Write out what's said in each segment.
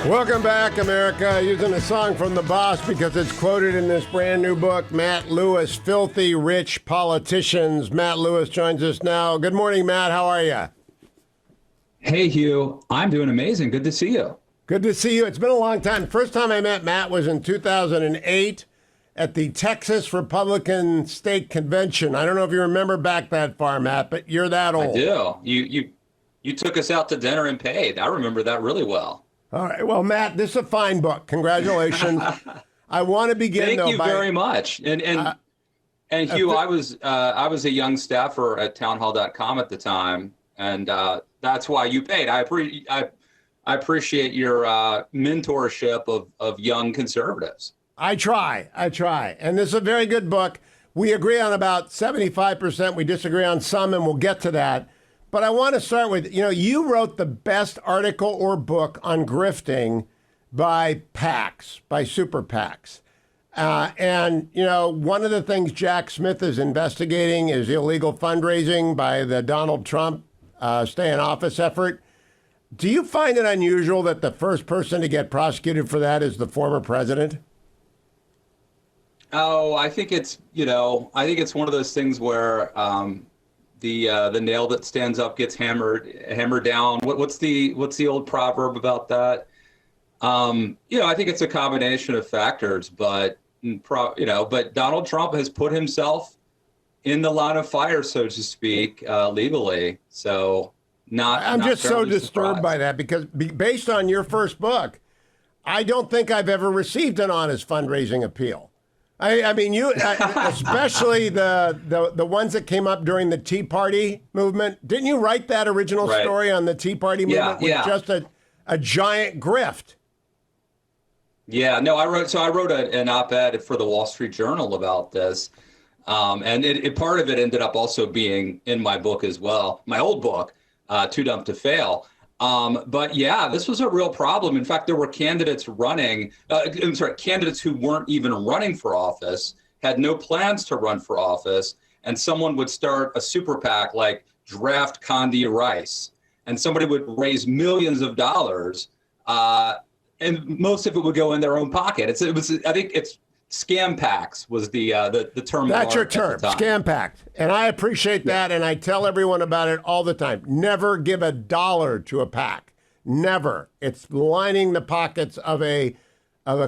Welcome back, America. Using a song from The Boss because it's quoted in this brand new book, Matt Lewis, Filthy Rich Politicians. Matt Lewis joins us now. Good morning, Matt. How are you? Hey, Hugh. I'm doing amazing. Good to see you. Good to see you. It's been a long time. First time I met Matt was in 2008 at the Texas Republican State Convention. I don't know if you remember back that far, Matt, but you're that old. I do. You took us out to dinner and paid. I remember that really well. All right. Well, Matt, this is a fine book. Congratulations. I want to begin, Thank you very much. And Hugh, I was a young staffer at townhall.com at the time, and that's why you paid. I appreciate your mentorship of young conservatives. I try. And this is a very good book. We agree on about 75%. We disagree on some, and we'll get to that. But I want to start with, you wrote the best article or book on grifting by PACs, by super PACs. One of the things Jack Smith is investigating is illegal fundraising by the Donald Trump stay in office effort. Do you find it unusual that the first person to get prosecuted for that is the former president? Oh, I think it's one of those things where the nail that stands up gets hammered down. What's the old proverb about that? I think it's a combination of factors, but Donald Trump has put himself in the line of fire, so to speak, legally. So I'm just so disturbed by that because based on your first book, I don't think I've ever received an honest fundraising appeal. I mean, you, especially the ones that came up during the Tea Party movement. Didn't you write that original story on the Tea Party movement? Yeah. With just a giant grift. Yeah, no, I wrote an op-ed for the Wall Street Journal about this. And part of it ended up also being in my book as well, my old book, Too Dumb to Fail. But yeah, this was a real problem. In fact, there were candidates candidates who weren't even running for office, had no plans to run for office, and someone would start a super PAC like Draft Condi Rice, and somebody would raise millions of dollars, and most of it would go in their own pocket. I think it's scam PACs was the term. That's your term, scam PAC. And I appreciate that, and I tell everyone about it all the time. Never give $1 to a PAC. Never. It's lining the pockets of a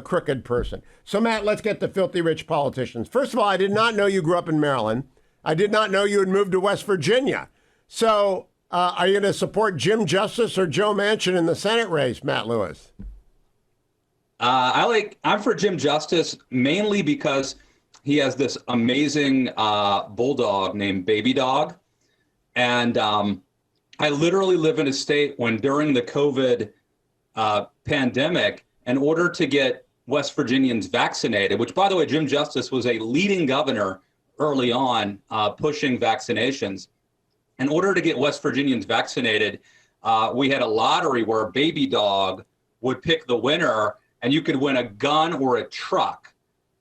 crooked person. So, Matt, let's get to filthy rich politicians. First of all, I did not know you grew up in Maryland. I did not know you had moved to West Virginia. So are you going to support Jim Justice or Joe Manchin in the Senate race, Matt Lewis? I'm for Jim Justice mainly because he has this amazing bulldog named Baby Dog. And I literally live in a state when during the COVID pandemic, in order to get West Virginians vaccinated, which, by the way, Jim Justice was a leading governor early on pushing vaccinations. In order to get West Virginians vaccinated, we had a lottery where Baby Dog would pick the winner, and you could win a gun or a truck.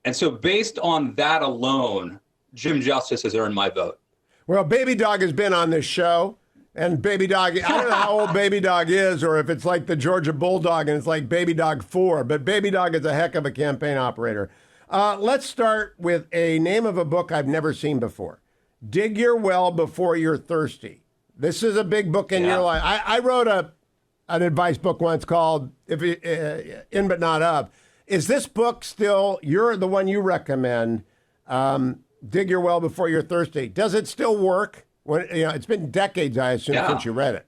And so based on that alone, Jim Justice has earned my vote. Well, Baby Dog has been on this show. And Baby Dog, I don't know how old Baby Dog is or if it's like the Georgia Bulldog and it's like Baby Dog 4. But Baby Dog is a heck of a campaign operator. Let's start with a name of a book I've never seen before. Dig Your Well Before You're Thirsty. This is a big book in your life. I wrote an advice book once called In But Not Of. Is this book still, you're the one you recommend, Dig Your Well Before You're Thirsty. Does it still work? It's been decades, I assume, since you read it.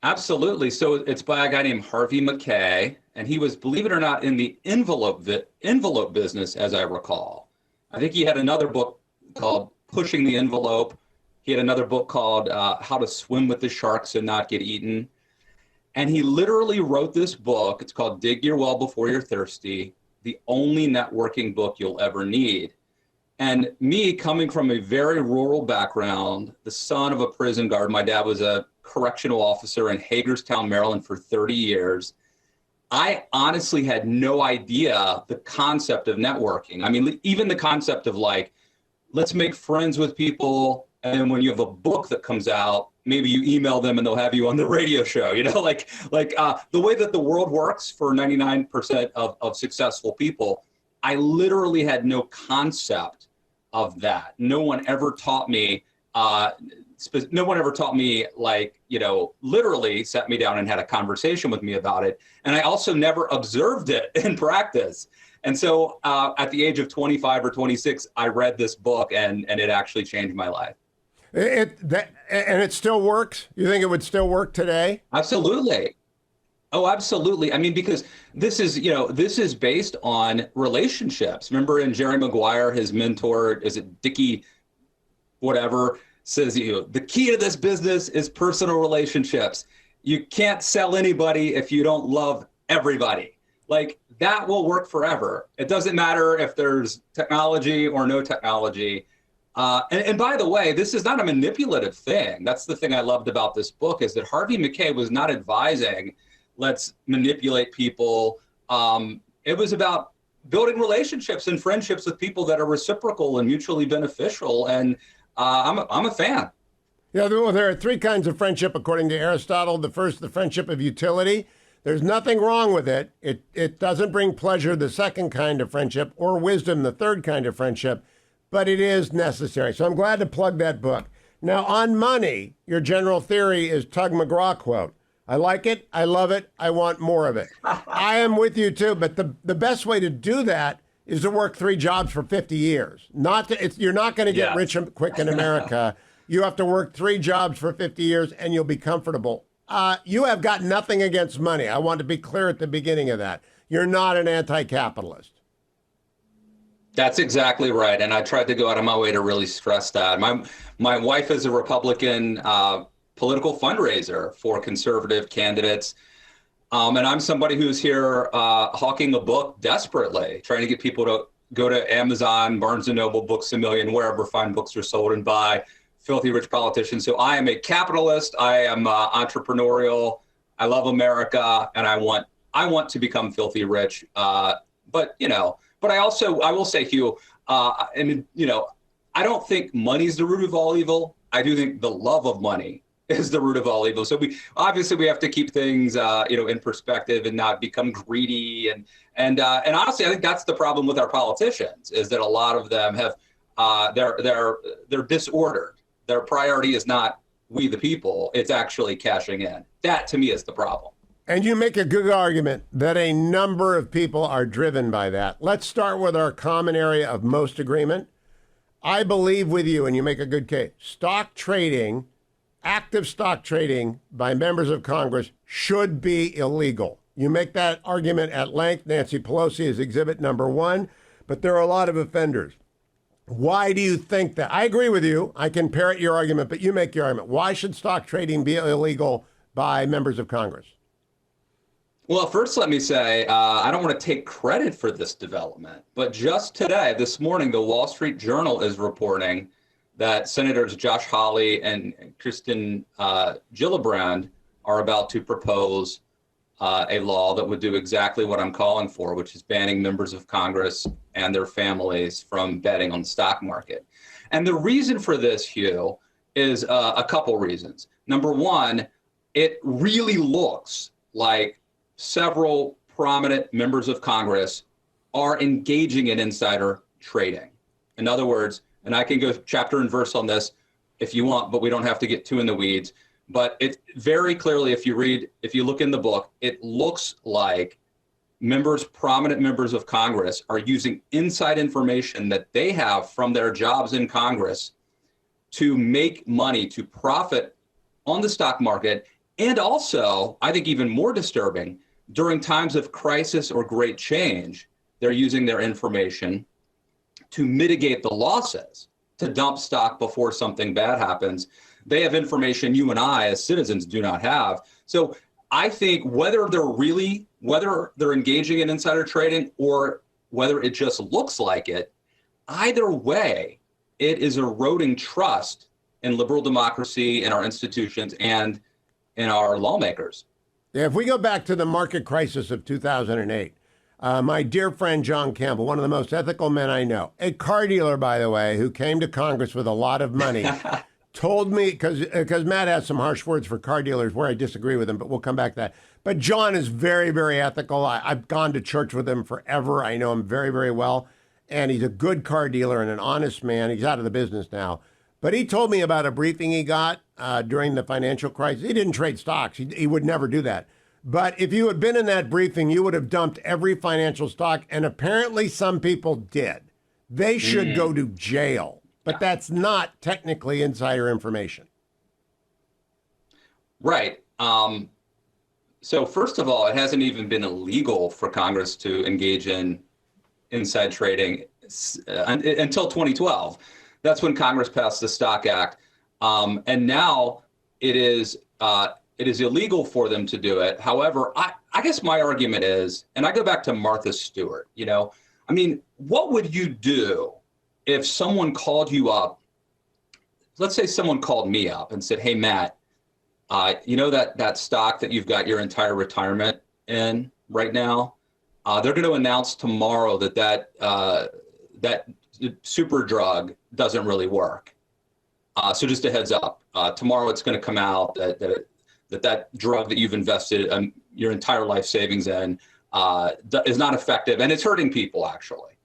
Absolutely. So it's by a guy named Harvey Mackay, and he was, believe it or not, in the envelope business, as I recall. I think he had another book called Pushing the Envelope. He had another book called How to Swim with the Sharks and Not Get Eaten. And he literally wrote this book. It's called Dig Your Well Before You're Thirsty, the only networking book you'll ever need. And me, coming from a very rural background, the son of a prison guard, my dad was a correctional officer in Hagerstown, Maryland for 30 years. I honestly had no idea the concept of networking. I mean, even the concept of like, let's make friends with people. And when you have a book that comes out, maybe you email them and they'll have you on the radio show, the way that the world works for 99% of successful people. I literally had no concept of that. No one ever taught me, literally sat me down and had a conversation with me about it. And I also never observed it in practice. And so at the age of 25 or 26, I read this book and it actually changed my life. And it still works? You think it would still work today? Absolutely. Oh, absolutely. I mean, because this is based on relationships. Remember in Jerry Maguire, his mentor, is it Dickie, whatever, says, the key to this business is personal relationships. You can't sell anybody if you don't love everybody. Like, that will work forever. It doesn't matter if there's technology or no technology. And by the way, this is not a manipulative thing. That's the thing I loved about this book, is that Harvey Mackay was not advising, let's manipulate people. It was about building relationships and friendships with people that are reciprocal and mutually beneficial. And I'm a fan. Yeah, well, there are three kinds of friendship, according to Aristotle. The first, the friendship of utility. There's nothing wrong with it. It doesn't bring pleasure, the second kind of friendship, or wisdom, the third kind of friendship, but it is necessary. So I'm glad to plug that book. Now, on money, your general theory is Tug McGraw quote. I like it. I love it. I want more of it. I am with you, too. But the best way to do that is to work 3 jobs for 50 years. You're not going to get rich quick in America. You have to work 3 jobs for 50 years, and you'll be comfortable. You have got nothing against money. I want to be clear at the beginning of that. You're not an anti-capitalist. That's exactly right. And I tried to go out of my way to really stress that. My wife is a Republican political fundraiser for conservative candidates. And I'm somebody who's here hawking a book desperately, trying to get people to go to Amazon, Barnes & Noble, Books A Million, wherever fine books are sold, and buy Filthy Rich Politicians. So I am a capitalist. I am entrepreneurial. I love America, and I want to become filthy rich. But I will say, Hugh, I don't think money's the root of all evil. I do think the love of money is the root of all evil. So we have to keep things, in perspective and not become greedy. And honestly, I think that's the problem with our politicians, is that a lot of them have, they're disordered. Their priority is not we the people. It's actually cashing in. That, to me, is the problem. And you make a good argument that a number of people are driven by that. Let's start with our common area of most agreement. I believe with you, and you make a good case. Active stock trading by members of Congress should be illegal. You make that argument at length. Nancy Pelosi is exhibit number 1, but there are a lot of offenders. Why do you think that? I agree with you. I can parrot your argument, but you make your argument. Why should stock trading be illegal by members of Congress? Well, first, let me say, I don't want to take credit for this development, but just today, this morning, the Wall Street Journal is reporting that Senators Josh Hawley and Kristen Gillibrand are about to propose a law that would do exactly what I'm calling for, which is banning members of Congress and their families from betting on the stock market. And the reason for this, Hugh, is a couple reasons. Number one, it really looks like several prominent members of Congress are engaging in insider trading. In other words, and I can go chapter and verse on this if you want, but we don't have to get too in the weeds. But it very clearly, if you look in the book, it looks like prominent members of Congress are using inside information that they have from their jobs in Congress to make money, to profit on the stock market. And also, I think even more disturbing, during times of crisis or great change, they're using their information to mitigate the losses, to dump stock before something bad happens. They have information you and I as citizens do not have. So I think whether they're engaging in insider trading or whether it just looks like it, either way, it is eroding trust in liberal democracy, in our institutions, and in our lawmakers. Yeah, if we go back to the market crisis of 2008, my dear friend John Campbell, one of the most ethical men I know, a car dealer, by the way, who came to Congress with a lot of money, told me, because Matt has some harsh words for car dealers where I disagree with him, but we'll come back to that. But John is very, very ethical. I've gone to church with him forever. I know him very, very well. And he's a good car dealer and an honest man. He's out of the business now. But he told me about a briefing he got during the financial crisis. He didn't trade stocks. He would never do that. But if you had been in that briefing, you would have dumped every financial stock. And apparently some people did. They should go to jail. But that's not technically insider information. Right. So first of all, it hasn't even been illegal for Congress to engage in inside trading until 2012. That's when Congress passed the Stock Act. And now it is illegal for them to do it. However, I guess my argument is, and I go back to Martha Stewart, I mean, what would you do if someone called you up? Let's say someone called me up and said, hey, Matt, that stock that you've got your entire retirement in right now, they're going to announce tomorrow that super drug doesn't really work. So just a heads up, tomorrow it's going to come out that drug that you've invested your entire life savings in is not effective and it's hurting people, actually.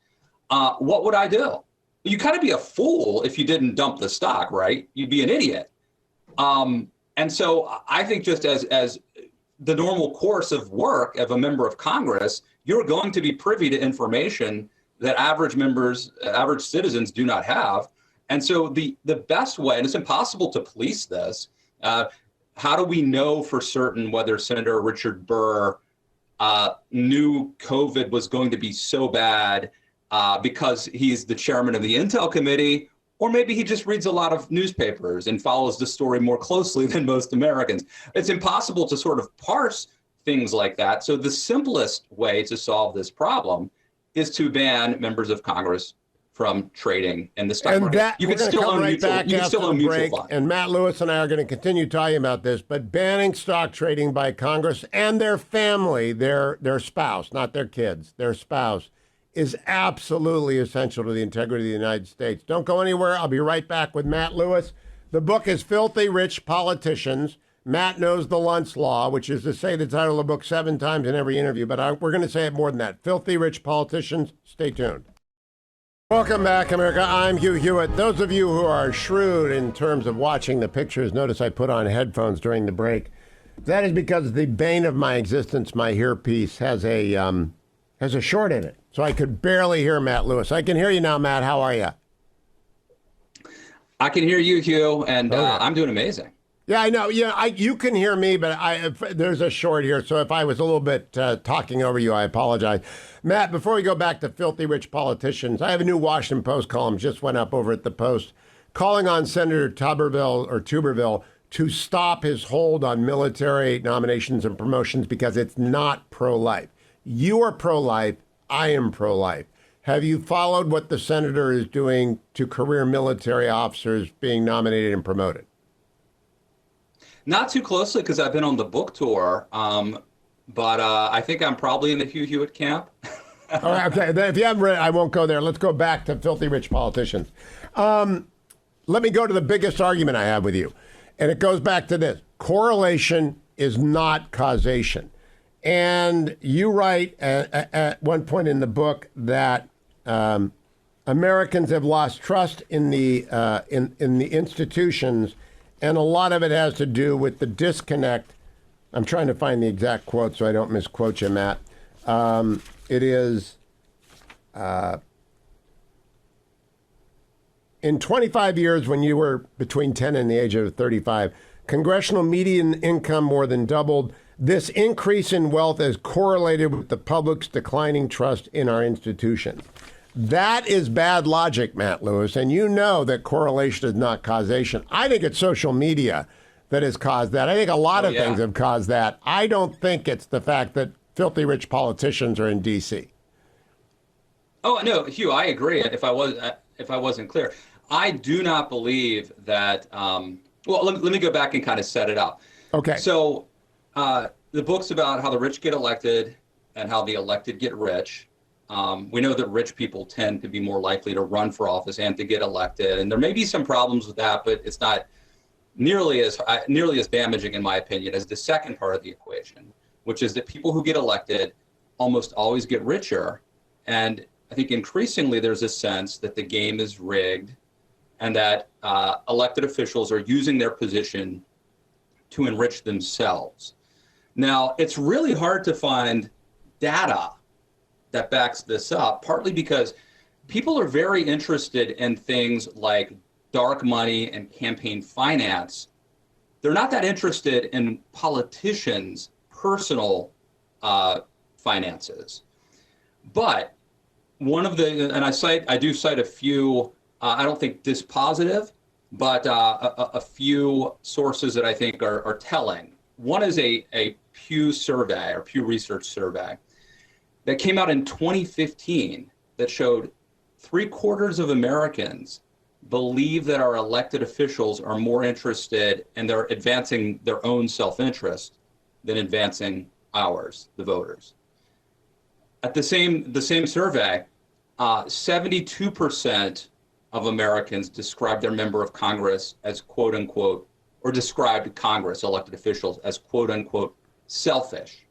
What would I do? You kind of be a fool if you didn't dump the stock, right? You'd be an idiot. And so I think just as the normal course of work of a member of Congress, you're going to be privy to information that average citizens do not have. And so the best way, and it's impossible to police this, how do we know for certain whether Senator Richard Burr knew COVID was going to be so bad because he's the chairman of the Intel Committee, or maybe he just reads a lot of newspapers and follows the story more closely than most Americans? It's impossible to sort of parse things like that. So the simplest way to solve this problem is to ban members of Congress from trading in the stock market. You can still own mutual funds. And Matt Lewis and I are going to continue talking about this, but banning stock trading by Congress and their family, their spouse, not their kids, their spouse, is absolutely essential to the integrity of the United States. Don't go anywhere. I'll be right back with Matt Lewis. The book is Filthy Rich Politicians. Matt knows the Luntz Law, which is to say the title of the book 7 times in every interview, but we're going to say it more than that. Filthy Rich Politicians. Stay tuned. Welcome back, America. I'm Hugh Hewitt. Those of you who are shrewd in terms of watching the pictures, notice I put on headphones during the break. That is because the bane of my existence, my earpiece, has a short in it. So I could barely hear Matt Lewis. I can hear you now, Matt. How are you? I can hear you, Hugh, and I'm doing amazing. Yeah, I know. Yeah, you can hear me, but there's a short here. So if I was a little bit talking over you, I apologize. Matt, before we go back to Filthy Rich Politicians, I have a new Washington Post column, just went up over at the Post, calling on Senator Tuberville to stop his hold on military nominations and promotions because it's not pro-life. You are pro-life. I am pro-life. Have you followed what the senator is doing to career military officers being nominated and promoted? Not too closely because I've been on the book tour, but I think I'm probably in the Hugh Hewitt camp. All right, okay. Then if you haven't read it, I won't go there. Let's go back to Filthy Rich Politicians. Let me go to the biggest argument I have with you, and it goes back to this. Correlation is not causation. And you write at one point in the book that Americans have lost trust in the institutions, and a lot of it has to do with the disconnect. I'm trying to find the exact quote so I don't misquote you, Matt. It is, in 25 years, when you were between 10 and the age of 35, congressional median income more than doubled. This increase in wealth is correlated with the public's declining trust in our institutions. That is bad logic, Matt Lewis, and you know that correlation is not causation. I think it's social media that has caused that. I think a lot of things have caused that. I don't think it's the fact that filthy rich politicians are in D.C. Oh, no, Hugh, I agree. If I wasn't clear, I do not believe that. Well, let me go back and kind of set it up. Okay. So the book's about how the rich get elected and how the elected get rich. We know that rich people tend to be more likely to run for office and to get elected. And there may be some problems with that, but it's not nearly as damaging, in my opinion, as the second part of the equation, which is that people who get elected almost always get richer. And I think increasingly there's a sense that the game is rigged and that elected officials are using their position to enrich themselves. Now, it's really hard to find data that backs this up, partly because people are very interested in things like dark money and campaign finance. They're not that interested in politicians' personal finances. But one of the, and I do cite a few, I don't think dispositive, but a few sources that I think are telling. One is a Pew survey, or Pew Research survey, that came out in 2015 that showed 3/4 of Americans believe that our elected officials are more interested and they're advancing their own self-interest than advancing ours, the voters. At the same survey, 72% of Americans described their member of Congress as quote unquote, or described Congress, elected officials, as quote unquote selfish.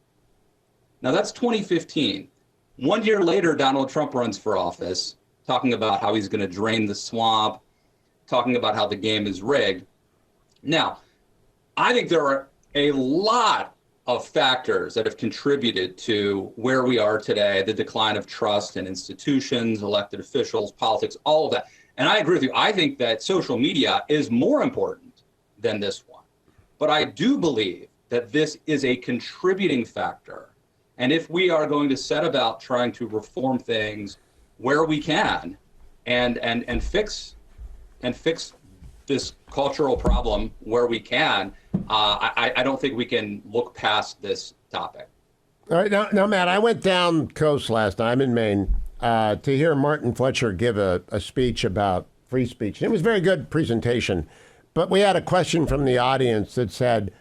Now that's 2015. 1 year later, Donald Trump runs for office, talking about how he's going to drain the swamp, talking about how the game is rigged. Now, I think there are a lot of factors that have contributed to where we are today, the decline of trust in institutions, elected officials, politics, all of that. And I agree with you. I think that social media is more important than this one. But I do believe that this is a contributing factor. And if we are going to set about trying to reform things where we can and fix this cultural problem where we can, I don't think we can look past this topic. All right, now, Matt, I went down coast last night. I'm in Maine to hear Martin Fletcher give a speech about free speech. And it was a very good presentation. But we had a question from the audience that said,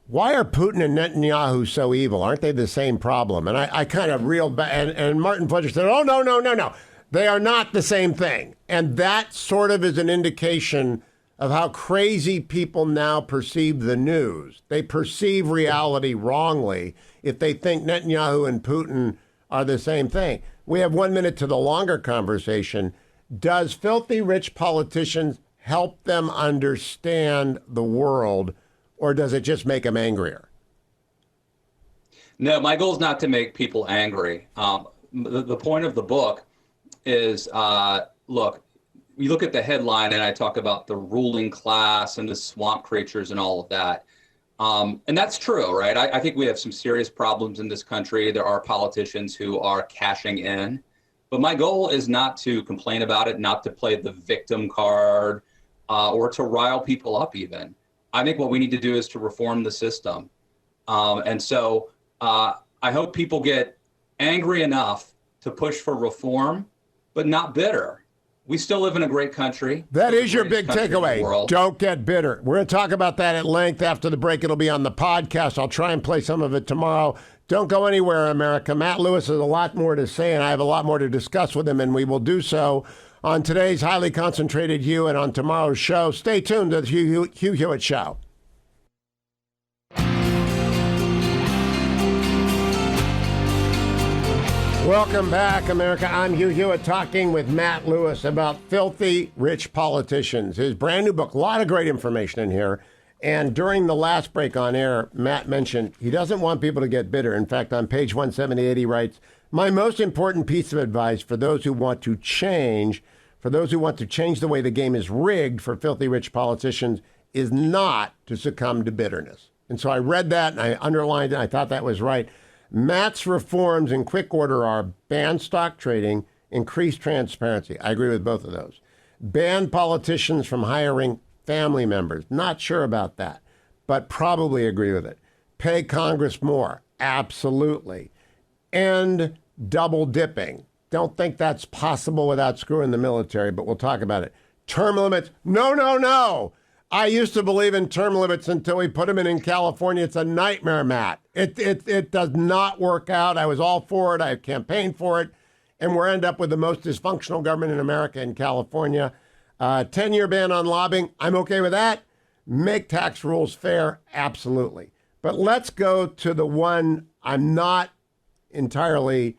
why are Putin and Netanyahu so evil? Aren't they the same problem? And I kind of reeled back, and Martin Fletcher said, oh, no. They are not the same thing. And that sort of is an indication of how crazy people now perceive the news. They perceive reality wrongly if they think Netanyahu and Putin are the same thing. We have 1 minute to the longer conversation. Does filthy rich politicians help them understand the world, or does it just make them angrier? No, my goal is not to make people angry. The point of the book is, look, you look at the headline and I talk about the ruling class and the swamp creatures and all of that. And that's true, right? I think we have some serious problems in this country. There are politicians who are cashing in. But my goal is not to complain about it, not to play the victim card, or to rile people up even. I think what we need to do is to reform the system. And so I hope people get angry enough to push for reform, but not bitter. We still live in a great country. That is your big takeaway. Don't get bitter. We're going to talk about that at length after the break. It'll be on the podcast. I'll try and play some of it tomorrow. Don't go anywhere, America. Matt Lewis has a lot more to say, and I have a lot more to discuss with him, and we will do so on today's Highly Concentrated Hugh and on tomorrow's show. Stay tuned to the Hugh Hewitt Show. Welcome back, America. I'm Hugh Hewitt talking with Matt Lewis about filthy rich politicians. His brand new book, a lot of great information in here. And during the last break on air, Matt mentioned he doesn't want people to get bitter. In fact, on page 178, he writes, my most important piece of advice for those who want to change, the way the game is rigged for filthy rich politicians is not to succumb to bitterness. And so I read that and I underlined it. I thought that was right. Matt's reforms in quick order are ban stock trading, increase transparency. I agree with both of those. Ban politicians from hiring family members. Not sure about that, but probably agree with it. Pay Congress more. Absolutely. End double dipping. Don't think that's possible without screwing the military, but we'll talk about it. Term limits. No. I used to believe in term limits until we put them in California. It's a nightmare, Matt. It does not work out. I was all for it. I campaigned for it. And we're end up with the most dysfunctional government in America in California. 10-year ban on lobbying, I'm okay with that. Make tax rules fair, absolutely. But let's go to the one I'm not entirely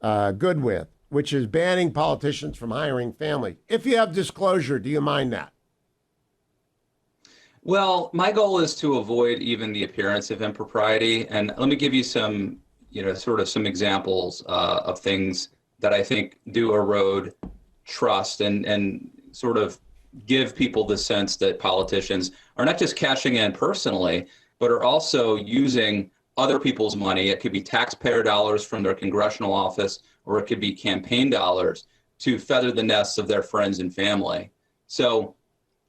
good with, which is banning politicians from hiring families. If you have disclosure, do you mind that? Well, my goal is to avoid even the appearance of impropriety. And let me give you some, sort of some examples of things that I think do erode trust and sort of give people the sense that politicians are not just cashing in personally, but are also using other people's money. It could be taxpayer dollars from their congressional office, or it could be campaign dollars to feather the nests of their friends and family. So,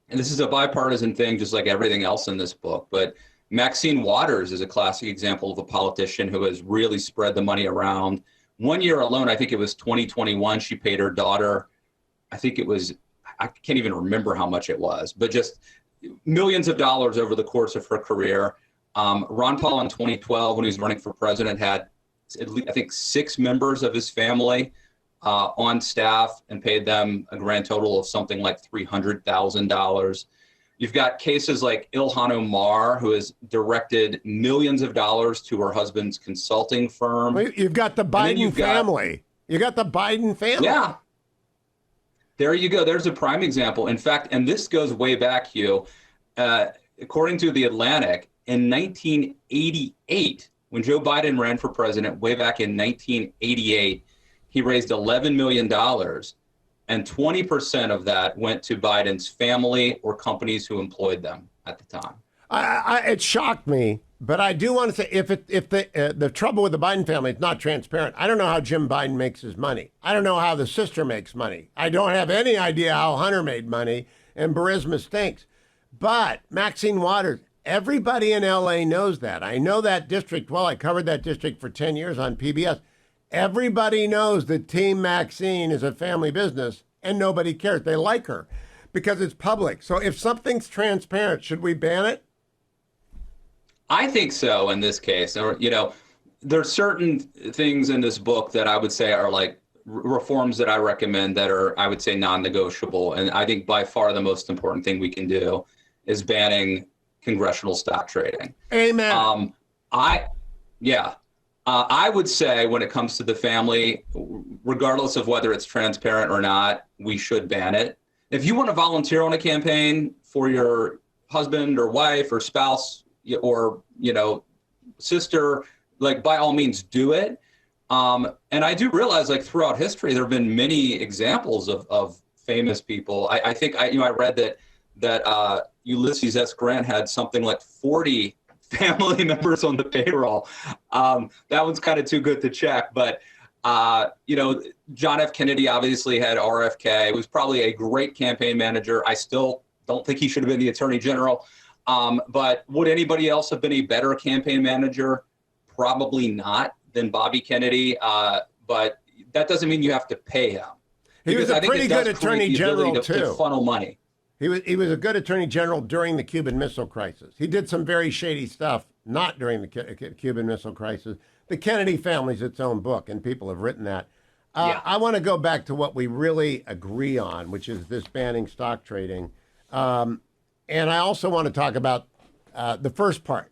and this is a bipartisan thing, just like everything else in this book. But Maxine Waters is a classic example of a politician who has really spread the money around. 1 year alone, I think it was 2021, she paid her daughter, I can't even remember how much it was, but just millions of dollars over the course of her career. Ron Paul in 2012, when he was running for president, had, I think, 6 members of his family on staff and paid them a grand total of something like $300,000. You've got cases like Ilhan Omar, who has directed millions of dollars to her husband's consulting firm. You've got the Biden family. You got the Biden family. Yeah. There you go. There's a prime example. In fact, and this goes way back, Hugh, according to The Atlantic, in 1988, when Joe Biden ran for president, way back in 1988, he raised $11 million, and 20% of that went to Biden's family or companies who employed them at the time. It shocked me, but I do want to say, if the trouble with the Biden family, it's not transparent. I don't know how Jim Biden makes his money. I don't know how the sister makes money. I don't have any idea how Hunter made money, and Burisma stinks. But Maxine Waters, everybody in L.A. knows that. I know that district well. I covered that district for 10 years on PBS. Everybody knows that Team Maxine is a family business, and nobody cares. They like her because it's public. So if something's transparent, should we ban it? I think so in this case. There's certain things in this book that I would say are like reforms that I recommend that are, I would say, non-negotiable. And I think by far the most important thing we can do is banning congressional stock trading. Amen. I would say when it comes to the family, regardless of whether it's transparent or not, we should ban it. If you want to volunteer on a campaign for your husband or wife or spouse or, sister, like by all means do it. And I do realize, like, throughout history, there have been many examples of famous people. I think I read that Ulysses S. Grant had something like 40 family members on the payroll. That one's kind of too good to check, but John F. Kennedy obviously had RFK. It was probably a great campaign manager. I still don't think he should have been the attorney general. But would anybody else have been a better campaign manager? Probably not than Bobby Kennedy. But that doesn't mean you have to pay him. He was a pretty good attorney general too. To funnel money. He was a good attorney general during the Cuban Missile Crisis. He did some very shady stuff, not during the Cuban Missile Crisis. The Kennedy family's its own book, and people have written that. I want to go back to what we really agree on, which is this banning stock trading. And I also want to talk about the first part.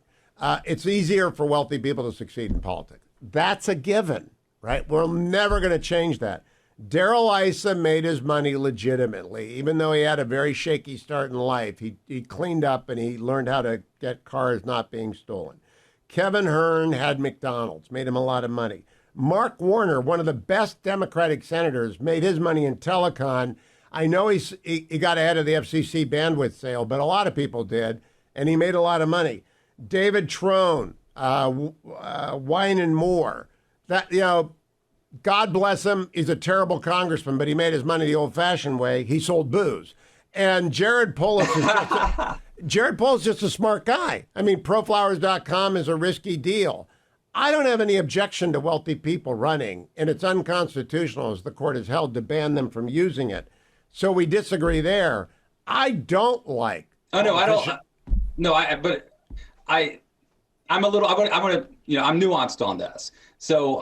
It's easier for wealthy people to succeed in politics. That's a given, right? We're never going to change that. Darrell Issa made his money legitimately, even though he had a very shaky start in life. He cleaned up and he learned how to get cars not being stolen. Kevin Hearn had McDonald's, made him a lot of money. Mark Warner, one of the best Democratic senators, made his money in telecom. I know he got ahead of the FCC bandwidth sale, but a lot of people did, and he made a lot of money. David Trone, Wine and More, God bless him. He's a terrible congressman, but he made his money the old-fashioned way. He sold booze. And Jared Polis is just a smart guy. I mean, proflowers.com is a risky deal. I don't have any objection to wealthy people running, and it's unconstitutional, as the court has held, to ban them from using it. So we disagree there. I don't like. Oh no, I don't. No, I'm nuanced on this. So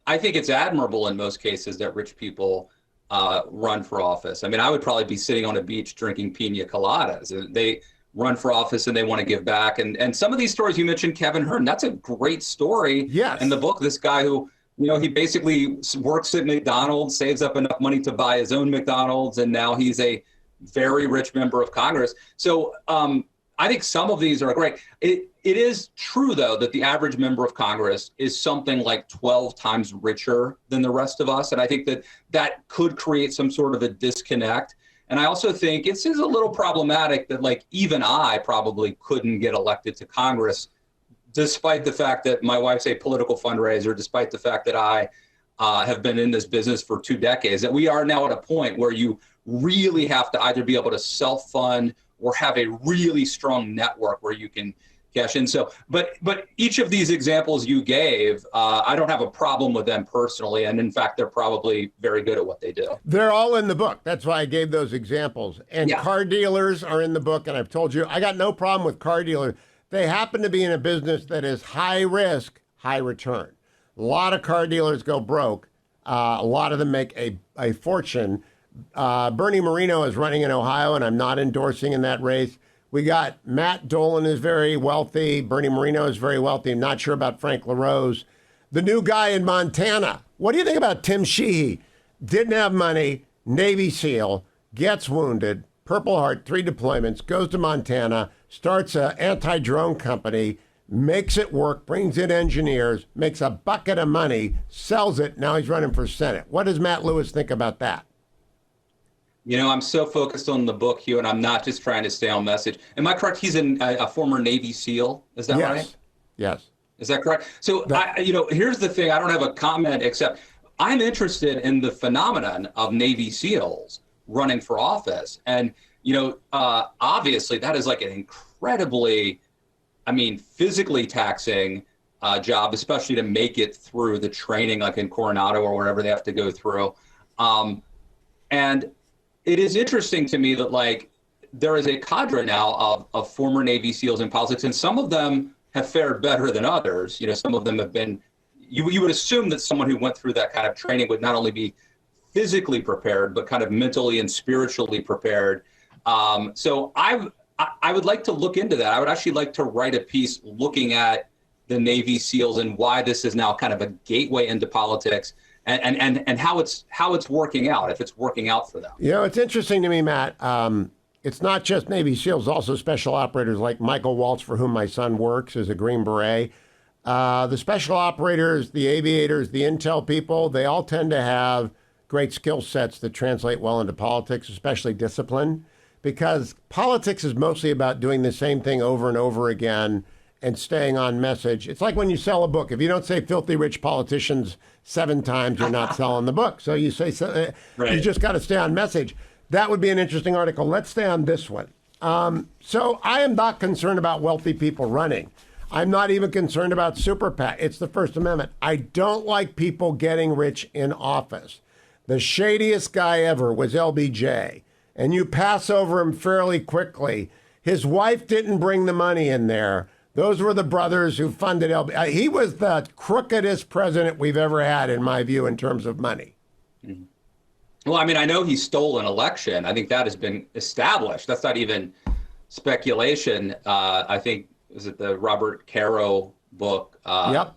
I think it's admirable in most cases that rich people run for office. I mean, I would probably be sitting on a beach drinking pina coladas. They run for office and they want to give back. And some of these stories you mentioned, Kevin Hearn, that's a great story. Yes. In the book, this guy who, he basically works at McDonald's, saves up enough money to buy his own McDonald's, and now he's a very rich member of Congress. So I think some of these are great. It is true, though, that the average member of Congress is something like 12 times richer than the rest of us. And I think that could create some sort of a disconnect. And I also think it's a little problematic that, like, even I probably couldn't get elected to Congress, despite the fact that my wife's a political fundraiser, despite the fact that I have been in this business for 2 decades, that we are now at a point where you really have to either be able to self-fund or have a really strong network where you can cash in. So, but each of these examples you gave, I don't have a problem with them personally. And in fact, they're probably very good at what they do. They're all in the book. That's why I gave those examples. And car dealers are in the book. And I've told you, I got no problem with car dealers. They happen to be in a business that is high risk, high return. A lot of car dealers go broke. A lot of them make a fortune. Bernie Moreno is running in Ohio, and I'm not endorsing in that race. We got Matt Dolan is very wealthy. Bernie Moreno is very wealthy. I'm not sure about Frank LaRose. The new guy in Montana. What do you think about Tim Sheehy? Didn't have money, Navy SEAL, gets wounded, Purple Heart, 3 deployments, goes to Montana, starts an anti-drone company, makes it work, brings in engineers, makes a bucket of money, sells it. Now he's running for Senate. What does Matt Lewis think about that? I'm so focused on the book, Hugh, and I'm not just trying to stay on message. Am I correct? He's a former Navy SEAL. Is that right? Yes. Is that correct? So, here's the thing. I don't have a comment, except I'm interested in the phenomenon of Navy SEALs running for office. And, obviously that is like an incredibly, physically taxing job, especially to make it through the training, like in Coronado or wherever they have to go through. And it is interesting to me that, like, there is a cadre now of former Navy SEALs in politics, and some of them have fared better than others. Some of them have been, you would assume that someone who went through that kind of training would not only be physically prepared, but kind of mentally and spiritually prepared. So I would like to look into that. I would actually like to write a piece looking at the Navy SEALs and why this is now kind of a gateway into politics. And how it's working out, if it's working out for them. It's interesting to me, Matt. It's not just Navy SEALs, also special operators like Michael Waltz, for whom my son works as a Green Beret. The special operators, the aviators, the intel people, they all tend to have great skill sets that translate well into politics, especially discipline, because politics is mostly about doing the same thing over and over again and staying on message. It's like when you sell a book. If you don't say filthy rich politicians 7 times, you're not selling the book. So you say, right. You just got to stay on message. That would be an interesting article. Let's stay on this one. So I am not concerned about wealthy people running. I'm not even concerned about super PAC. It's the First Amendment. I don't like people getting rich in office. The shadiest guy ever was LBJ, and you pass over him fairly quickly. His wife didn't bring the money in there. Those were the brothers who funded LBJ. He was the crookedest president we've ever had, in my view, in terms of money. Mm-hmm. Well, I know he stole an election. I think that has been established. That's not even speculation. I think, is it the Robert Caro book? Yep.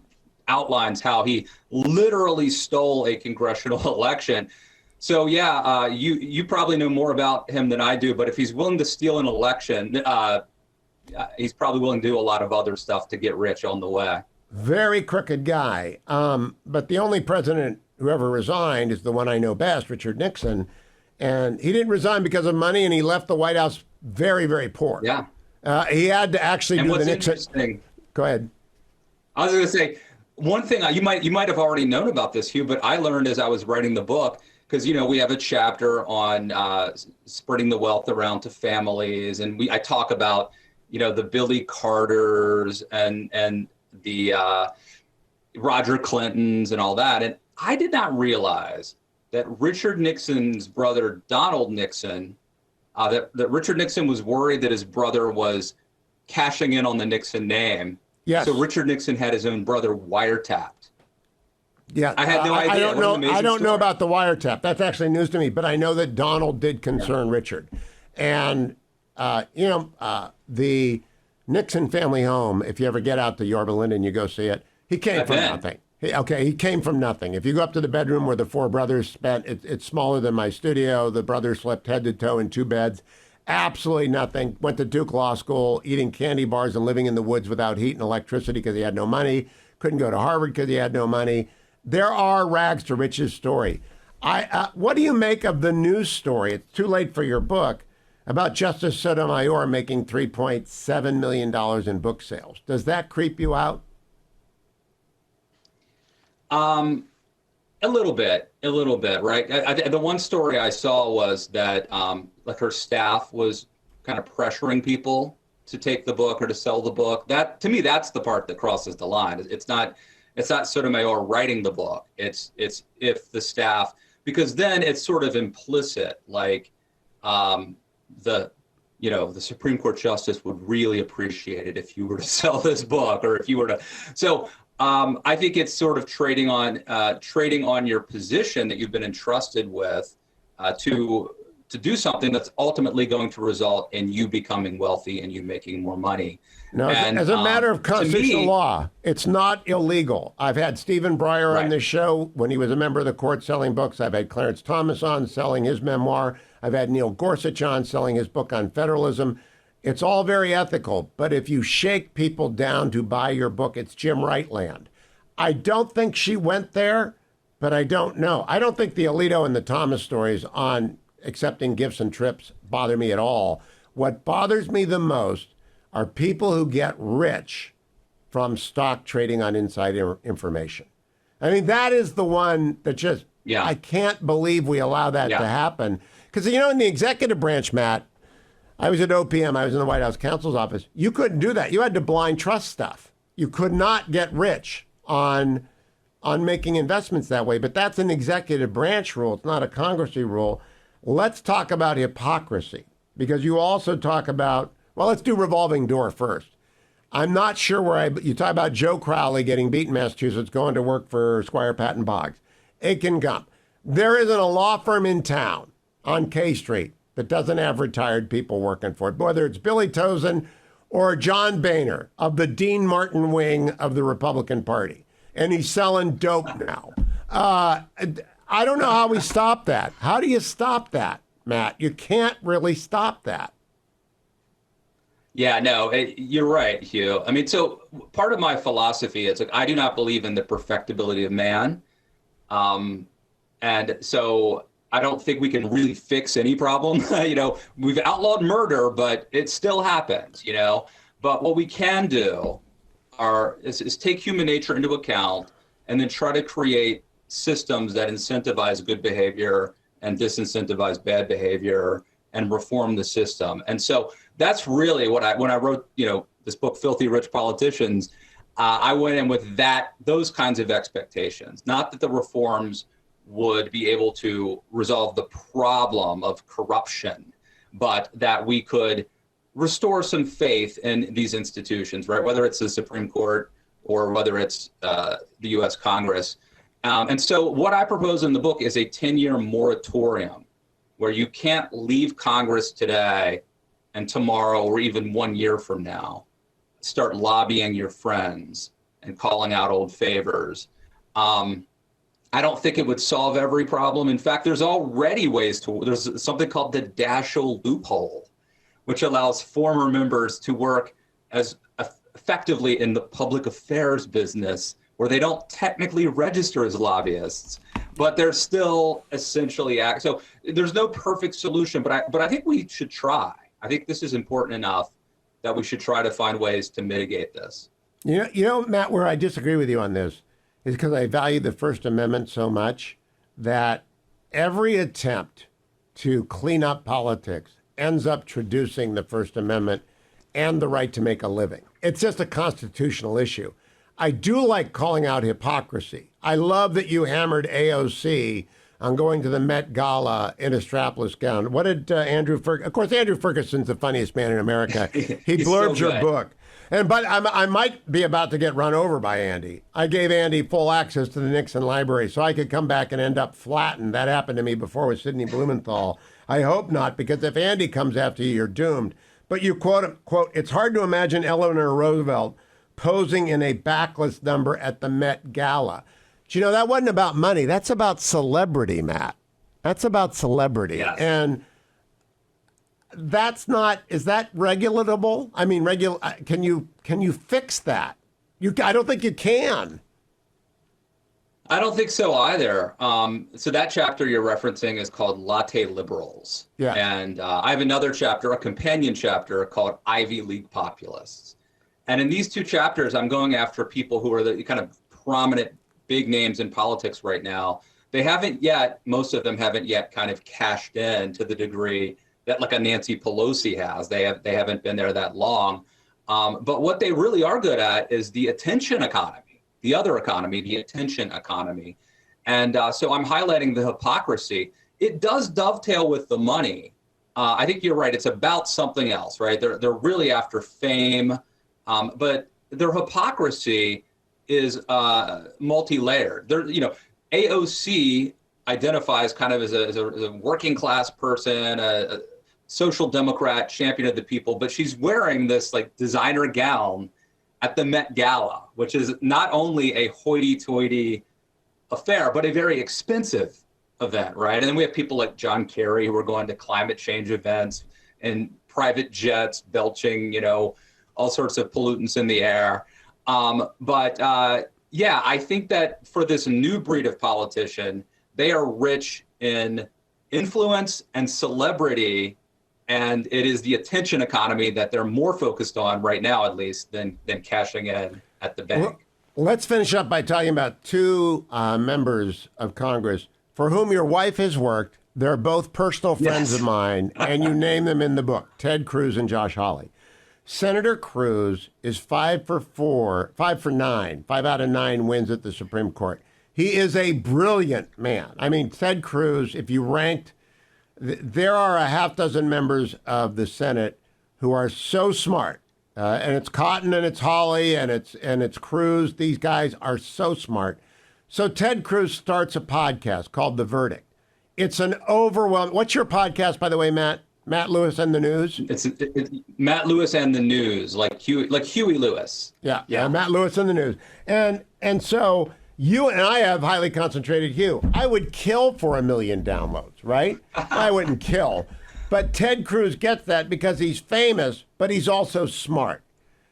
Outlines how he literally stole a congressional election. So yeah, you probably know more about him than I do, but if he's willing to steal an election, he's probably willing to do a lot of other stuff to get rich on the way. Very crooked guy. But the only president who ever resigned is the one I know best, Richard Nixon. And he didn't resign because of money, and he left the White House very, very poor. Yeah. He had to actually do the Nixon. Interesting. Go ahead. I was going to say, one thing, you might have already known about this, Hugh, but I learned as I was writing the book, because, we have a chapter on spreading the wealth around to families. And I talk about, the Billy Carters and the Roger Clintons and all that. And I did not realize that Richard Nixon's brother, Donald Nixon, that Richard Nixon was worried that his brother was cashing in on the Nixon name. Yes. So Richard Nixon had his own brother wiretapped. Yeah, I had no idea. I don't What an know. amazing I don't know story. about the wiretap. That's actually news to me. But I know that Donald did concern Richard, and the Nixon family home. If you ever get out to Yorba Linda and you go see it, he came I've from been. nothing. He came from nothing. If you go up to the bedroom where the four brothers spent, it's smaller than my studio. The brothers slept head to toe in two beds. Absolutely nothing. Went to Duke Law School, eating candy bars and living in the woods without heat and electricity because he had no money. Couldn't go to Harvard because he had no money. There are rags to riches story. What do you make of the news story? It's too late for your book about Justice Sotomayor making $3.7 million in book sales. Does that creep you out? A little bit, right? The one story I saw was that like her staff was kind of pressuring people to take the book or to sell the book. That, to me, that's the part that crosses the line. It's not Sotomayor writing the book. It's if the staff, because then it's sort of implicit, like the Supreme Court justice would really appreciate it if you were to sell this book, or if you were to. So I think it's sort of trading on your position that you've been entrusted with to do something that's ultimately going to result in you becoming wealthy and you making more money. No, and, as a matter of constitutional me, law, it's not illegal. I've had Stephen Breyer on this show when he was a member of the court selling books. I've had Clarence Thomas on selling his memoir. I've had Neil Gorsuch on selling his book on federalism. It's all very ethical, but if you shake people down to buy your book, it's Jim Wright land. I don't think she went there, but I don't know. I don't think the Alito and the Thomas stories on accepting gifts and trips bother me at all. What bothers me the most are people who get rich from stock trading on inside information. I mean, that is the one that just, I can't believe we allow that to happen. Because, in the executive branch, Matt, I was at OPM, I was in the White House counsel's office. You couldn't do that. You had to blind trust stuff. You could not get rich on making investments that way. But that's an executive branch rule. It's not a Congressy rule. Let's talk about hypocrisy, because you also talk about, well, let's do revolving door first. I'm not sure you talk about Joe Crowley getting beat in Massachusetts, going to work for Squire Patton Boggs, Aiken Gump. There isn't a law firm in town on K Street that doesn't have retired people working for it, whether it's Billy Tozen or John Boehner of the Dean Martin wing of the Republican Party. And he's selling dope now. I don't know how we stop that. How do you stop that, Matt? You can't really stop that. Yeah, no, you're right, Hugh. I mean, so part of my philosophy is like, I do not believe in the perfectibility of man. And so I don't think we can really fix any problem. We've outlawed murder, but it still happens, But what we can do is take human nature into account and then try to create systems that incentivize good behavior and disincentivize bad behavior and reform the system. And so that's really when I wrote, this book, Filthy Rich Politicians, I went in with those kinds of expectations, not that the reforms would be able to resolve the problem of corruption, but that we could restore some faith in these institutions, right? Whether it's the Supreme Court or whether it's the U.S. Congress. And so what I propose in the book is a 10-year moratorium where you can't leave Congress today and tomorrow or even 1 year from now start lobbying your friends and calling out old favors. I don't think it would solve every problem. In fact, there's already there's something called the Daschle loophole, which allows former members to work as effectively in the public affairs business, where they don't technically register as lobbyists, but they're still essentially So there's no perfect solution, but I think we should try. I think this is important enough that we should try to find ways to mitigate this. Matt, where I disagree with you on this is because I value the First Amendment so much that every attempt to clean up politics ends up traducing the First Amendment and the right to make a living. It's just a constitutional issue. I do like calling out hypocrisy. I love that you hammered AOC on going to the Met Gala in a strapless gown. What did Andrew Ferguson? Of course, Andrew Ferguson's the funniest man in America. He blurbs your book. But I might be about to get run over by Andy. I gave Andy full access to the Nixon library so I could come back and end up flattened. That happened to me before with Sidney Blumenthal. I hope not, because if Andy comes after you, you're doomed. But you quote, it's hard to imagine Eleanor Roosevelt posing in a backlist number at the Met Gala. Do you know, that wasn't about money. That's about celebrity, Matt. That's about celebrity. Yes. And that's not, is that regulatable? I mean, can you fix that? I don't think you can. I don't think so either. So that chapter you're referencing is called Latte Liberals. Yeah. And I have another chapter, a companion chapter called Ivy League Populists. And in these two chapters, I'm going after people who are the kind of prominent big names in politics right now. They haven't yet, most of them haven't yet kind of cashed in to the degree that like a Nancy Pelosi has. They haven't been there that long. But what they really are good at is the attention economy, the other economy, the attention economy. And so I'm highlighting the hypocrisy. It does dovetail with the money. I think you're right. It's about something else, right? They're really after fame, but their hypocrisy is multi-layered. AOC identifies kind of as a working class person, a social democrat, champion of the people, but she's wearing this like designer gown at the Met Gala, which is not only a hoity-toity affair, but a very expensive event, right? And then we have people like John Kerry who are going to climate change events in private jets, belching, all sorts of pollutants in the air. Yeah, I think that for this new breed of politician, they are rich in influence and celebrity, and it is the attention economy that they're more focused on right now, at least, than cashing in at the bank. Well, let's finish up by talking about two members of Congress for whom your wife has worked. They're both personal friends of mine, and you name them in the book, Ted Cruz and Josh Hawley. Senator Cruz is 5 for 9, 5 out of 9 wins at the Supreme Court. He is a brilliant man. I mean, Ted Cruz, if you ranked, there are a half dozen members of the Senate who are so smart. And it's Cotton and it's Hawley and it's Cruz. These guys are so smart. So Ted Cruz starts a podcast called The Verdict. It's an overwhelming. What's your podcast, by the way, Matt? Matt Lewis and the News? It's Matt Lewis and the News, like Huey Lewis. Yeah, Matt Lewis and the News. And so you and I have highly concentrated Hugh. I would kill for 1 million downloads, right? I wouldn't kill. But Ted Cruz gets that because he's famous, but he's also smart.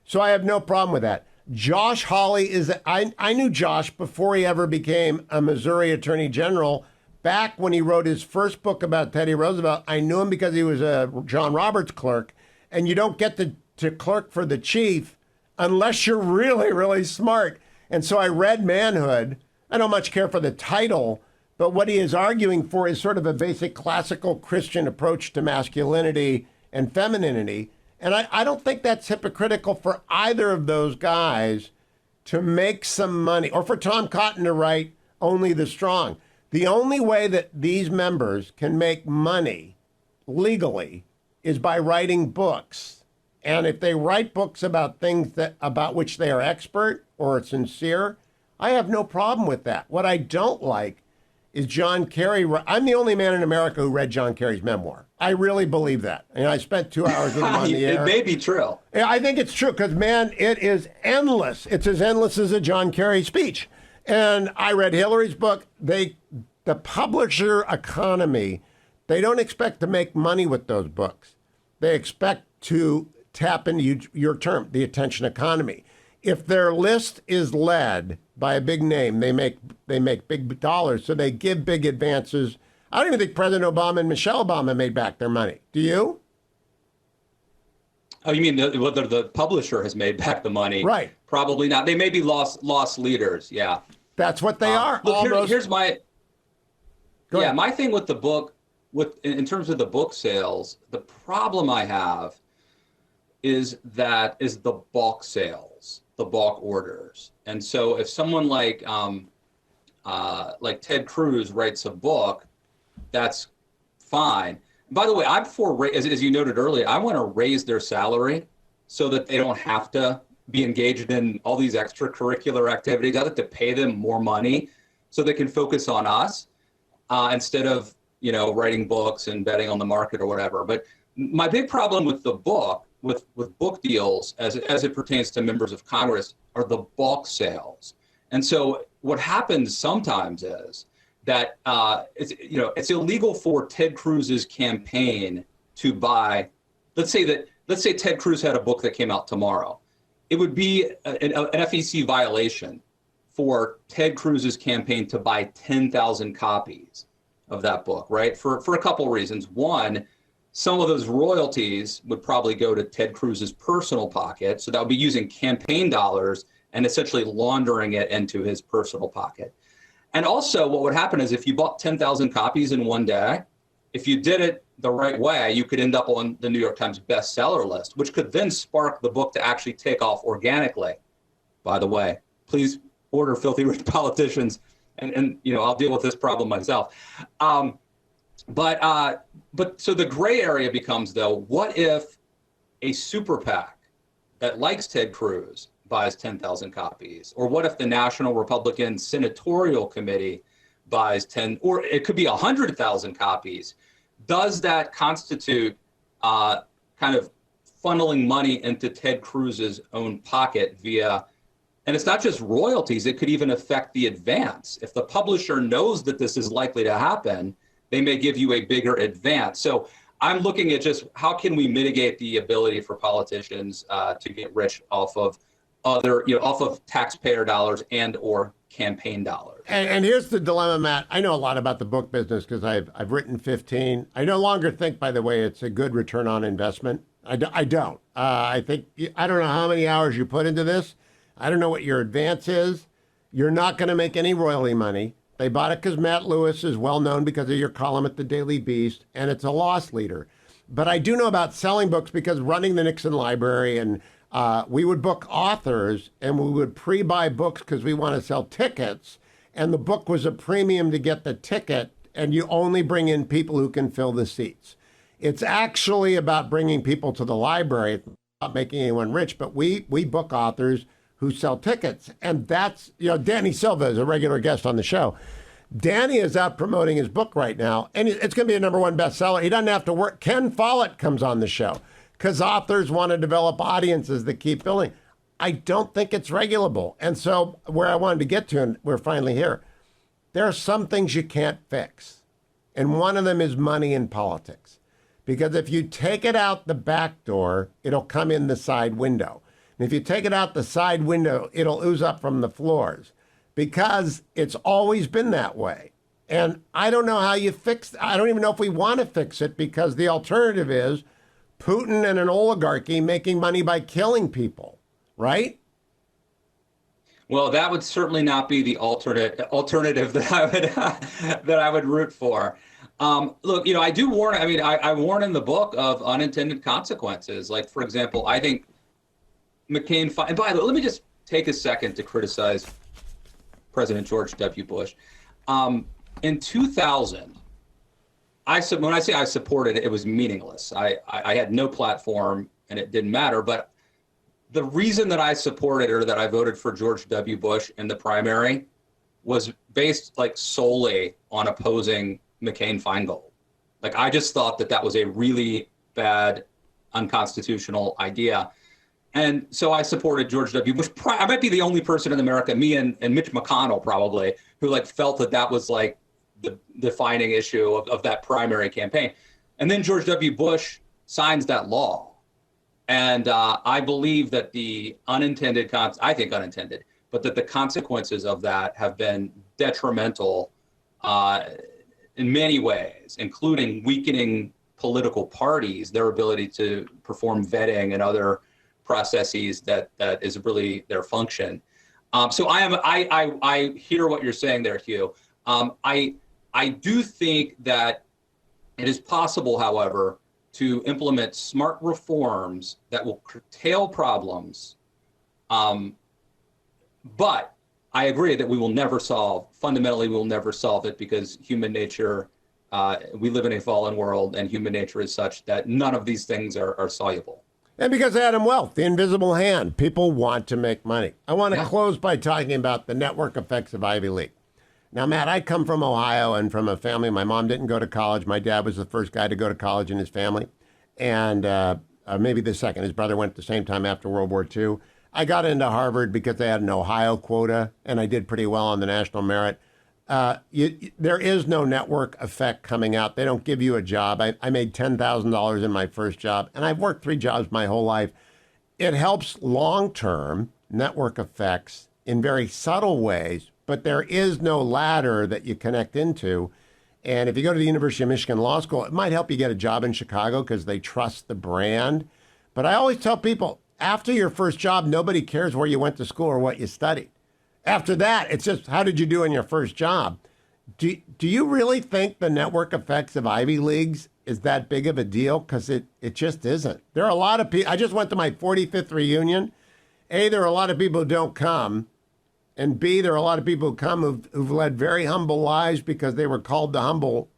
So I have no problem with that. Josh Hawley I knew Josh before he ever became a Missouri Attorney General. Back when he wrote his first book about Teddy Roosevelt, I knew him because he was a John Roberts clerk. And you don't get to clerk for the chief unless you're really, really smart. And so I read Manhood. I don't much care for the title, but what he is arguing for is sort of a basic classical Christian approach to masculinity and femininity. And I don't think that's hypocritical for either of those guys to make some money, or for Tom Cotton to write Only the Strong. The only way that these members can make money legally is by writing books. And if they write books about things about which they are expert or are sincere, I have no problem with that. What I don't like is John Kerry. I'm the only man in America who read John Kerry's memoir. I really believe that. And I spent 2 hours with him on the air. It may be true. Yeah, I think it's true because, man, it is endless. It's as endless as a John Kerry speech. And I read Hillary's book. The publisher economy, they don't expect to make money with those books. They expect to tap into your term, the attention economy. If their list is led by a big name, they make big dollars, so they give big advances. I don't even think President Obama and Michelle Obama made back their money. Do you? Oh, you mean whether the publisher has made back the money? Right. Probably not. They may be lost leaders. Yeah. That's what they are. Look, here's my. Go ahead. My thing with the book, in terms of the book sales, the problem I have is the bulk sales, the bulk orders. And so if someone like Ted Cruz writes a book, that's fine. By the way, I'm for, as you noted earlier, I want to raise their salary so that they don't have to be engaged in all these extracurricular activities. I'd like to pay them more money so they can focus on us instead of, writing books and betting on the market or whatever. But my big problem with the book, with book deals as it pertains to members of Congress, are the bulk sales. And so what happens sometimes is that it's illegal for Ted Cruz's campaign to buy. Let's say Ted Cruz had a book that came out tomorrow. It would be an FEC violation for Ted Cruz's campaign to buy 10,000 copies of that book, right? For a couple of reasons. One, some of those royalties would probably go to Ted Cruz's personal pocket. So that would be using campaign dollars and essentially laundering it into his personal pocket. And also what would happen is if you bought 10,000 copies in one day, if you did it the right way, you could end up on the New York Times bestseller list, which could then spark the book to actually take off organically. By the way, please order Filthy Rich Politicians, and I'll deal with this problem myself. But so the gray area becomes, though, what if a super PAC that likes Ted Cruz buys 10,000 copies? Or what if the National Republican Senatorial Committee buys 10, or it could be 100,000 copies? Does that constitute kind of funneling money into Ted Cruz's own pocket via, and it's not just royalties, it could even affect the advance. If the publisher knows that this is likely to happen, they may give you a bigger advance. So I'm looking at just how can we mitigate the ability for politicians to get rich off of off of taxpayer dollars and or campaign dollars. And here's the dilemma, Matt. I know a lot about the book business because I've written 15. I no longer think, by the way, it's a good return on investment. I don't. I think, I don't know how many hours you put into this. I don't know what your advance is. You're not going to make any royalty money. They bought it because Matt Lewis is well known because of your column at the Daily Beast, and it's a loss leader. But I do know about selling books because running the Nixon Library, and we would book authors and we would pre-buy books because we want to sell tickets. And the book was a premium to get the ticket, and you only bring in people who can fill the seats. It's actually about bringing people to the library. It's not making anyone rich, but we book authors who sell tickets. And that's, Danny Silva is a regular guest on the show. Danny is out promoting his book right now, and it's going to be a #1 bestseller. He doesn't have to work. Ken Follett comes on the show because authors want to develop audiences that keep building. I don't think it's regulable. And so where I wanted to get to, and we're finally here, there are some things you can't fix. And one of them is money in politics. Because if you take it out the back door, it'll come in the side window. And if you take it out the side window, it'll ooze up from the floors. Because it's always been that way. And I don't know how you fix it. I don't even know if we want to fix it, because the alternative is Putin and an oligarchy making money by killing people, right? Well, that would certainly not be the alternative that I would root for. Look, I do warn. I mean, I warn in the book of unintended consequences. Like, for example, I think McCain. And by the way, let me just take a second to criticize President George W. Bush. In 2000, when I say I supported it, it was meaningless. I had no platform and it didn't matter. But the reason that I supported or that I voted for George W. Bush in the primary was based solely on opposing McCain-Feingold. I just thought that was a really bad, unconstitutional idea. And so I supported George W. Bush. I might be the only person in America, me and Mitch McConnell probably, who felt that was the defining issue of that primary campaign. And then George W. Bush signs that law. And I believe that the unintended, I think unintended, but that the consequences of that have been detrimental in many ways, including weakening political parties, their ability to perform vetting and other processes that is really their function. So I hear what you're saying there, Hugh. I do think that it is possible, however, to implement smart reforms that will curtail problems. But I agree that we will never solve, fundamentally, we will never solve it, because human nature, we live in a fallen world, and human nature is such that none of these things are soluble. And because Adam Wealth, the invisible hand, people want to make money. I want to close by talking about the network effects of Ivy League. Now, Matt, I come from Ohio and from a family. My mom didn't go to college. My dad was the first guy to go to college in his family, and maybe the second. His brother went at the same time after World War II. I got into Harvard because they had an Ohio quota, and I did pretty well on the national merit. There is no network effect coming out. They don't give you a job. I made $10,000 in my first job, and I've worked 3 jobs my whole life. It helps long-term network effects in very subtle ways, but there is no ladder that you connect into. And if you go to the University of Michigan Law School, it might help you get a job in Chicago because they trust the brand. But I always tell people, after your first job, nobody cares where you went to school or what you studied. After that, it's just, how did you do in your first job? Do you really think the network effects of Ivy Leagues is that big of a deal? Because it just isn't. There are a lot of people. I just went to my 45th reunion. A, there are a lot of people who don't come. And B, there are a lot of people who come who've led very humble lives because they were called to humble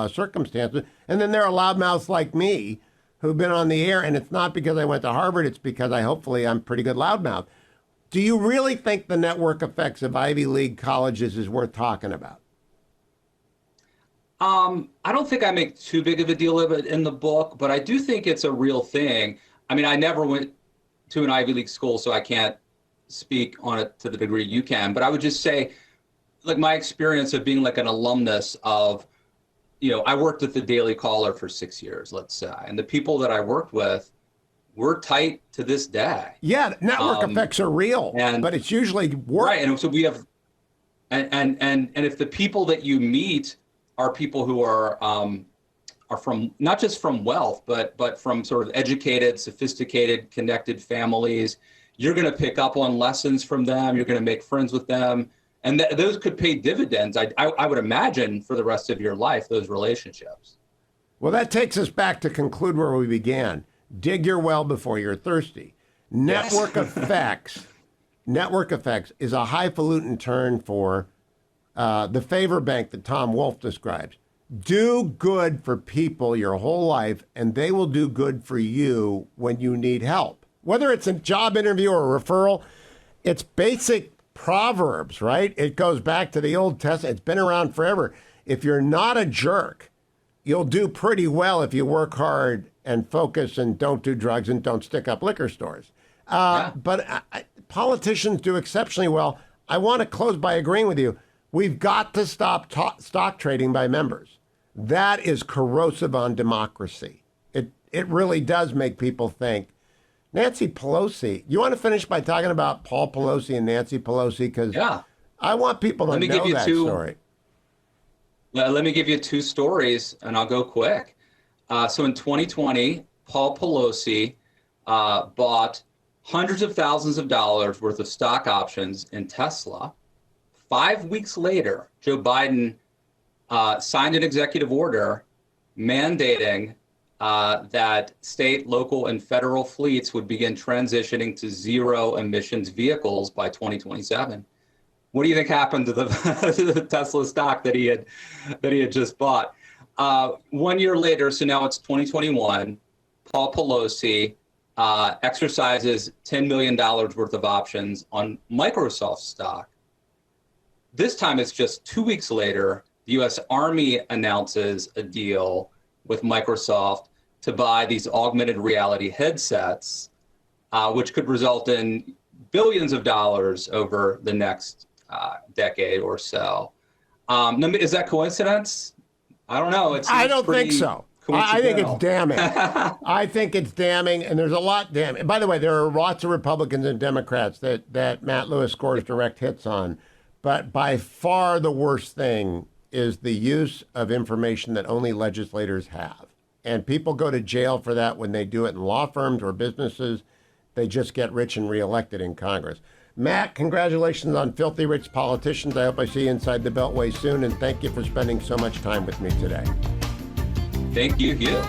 circumstances. And then there are loudmouths like me who've been on the air. And it's not because I went to Harvard. It's because hopefully I'm pretty good loudmouth. Do you really think the network effects of Ivy League colleges is worth talking about? I don't think I make too big of a deal of it in the book, but I do think it's a real thing. I mean, I never went to an Ivy League school, so I can't speak on it to the degree you can. But I would just say, like, my experience of being like an alumnus of, I worked at the Daily Caller for 6 years, let's say, and the people that I worked with, we're tight to this day. Yeah, network effects are real, but it's usually work. Right, and so we have, and if the people that you meet are people who are from not just from wealth, but from sort of educated, sophisticated, connected families, you're going to pick up on lessons from them. You're going to make friends with them, and those could pay dividends. I would imagine for the rest of your life, those relationships. Well, that takes us back to conclude where we began. Dig your well before you're thirsty. Network effects. Network effects is a highfalutin term for the favor bank that Tom Wolfe describes. Do good for people your whole life, and they will do good for you when you need help. Whether it's a job interview or a referral, it's basic proverbs, right? It goes back to the Old Testament. It's been around forever. If you're not a jerk, you'll do pretty well if you work hard and focus and don't do drugs and don't stick up liquor stores. But politicians do exceptionally well. I want to close by agreeing with you. We've got to stop stock trading by members. That is corrosive on democracy. It really does make people think. Nancy Pelosi, you want to finish by talking about Paul Pelosi and Nancy Pelosi? Because I want people to know that story. Let me give you 2 stories, and I'll go quick. So in 2020, Paul Pelosi bought hundreds of thousands of dollars worth of stock options in Tesla. 5 weeks later, Joe Biden signed an executive order mandating that state, local, and federal fleets would begin transitioning to zero emissions vehicles by 2027. What do you think happened to the Tesla stock that he had just bought? 1 year later, so now it's 2021, Paul Pelosi exercises $10 million worth of options on Microsoft stock. This time it's just 2 weeks later, the U.S. Army announces a deal with Microsoft to buy these augmented reality headsets, which could result in billions of dollars over the next decade or so. Is that coincidence? I don't know. I don't think so. I think it's damning. I think it's damning, and there's a lot damning. By the way, there are lots of Republicans and Democrats that Matt Lewis scores direct hits on, but by far the worst thing is the use of information that only legislators have. And people go to jail for that when they do it in law firms or businesses. They just get rich and reelected in Congress. Matt, congratulations on Filthy Rich Politicians. I hope I see you inside the Beltway soon, and thank you for spending so much time with me today. Thank you, Hugh.